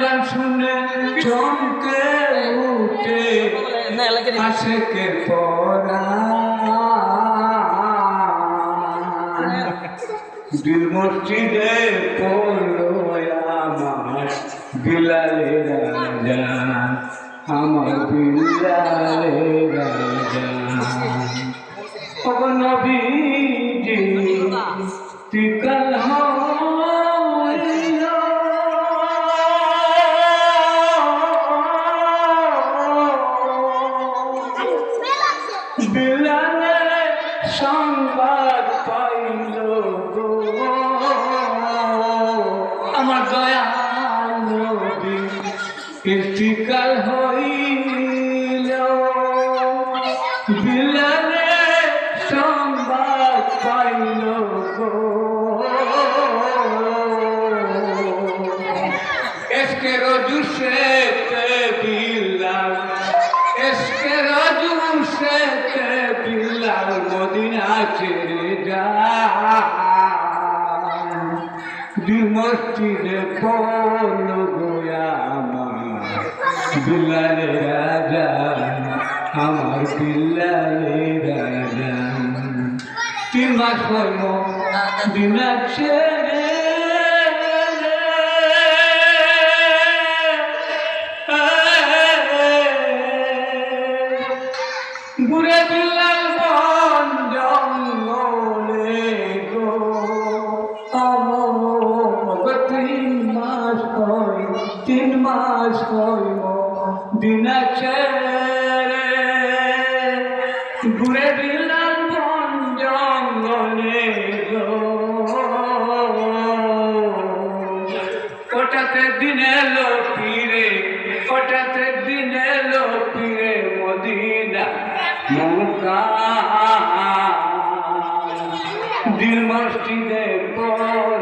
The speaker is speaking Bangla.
আজান শুনে চমকে উঠে আশেকের পরাণ দিল মসজিদে পড়লো আমার বিলালের আজান আমার বিলালের আজান ও নবীজি তিকাল হইল বিলালের সংবাদ পাইল গো আমার দয়াল নবী ইন্তিকাল হইল বিলালের সংবাদ পাইল গো এসকে রজু সে বিলাল এসকে রজু সে বিলাল মদিনা ছেড়ে যায় দিল মসজিদে পড়ল গোয়া আমার বিলালের রাজা আমার বিলালের রাজা 3 মাস হইল দিনা ছেড়ে ঘুরে বিলাল বন জঙ্গলে গো আমার 3 মাস হইল দিনা ছেড়ে ঘুরে বিলাল বন জঙ্গলে গো ওটাতে দিন এলো ফিরে ওটাতে দিন এলো ফিরে মদিনা মুকাম দিল মসজিদে পড়ল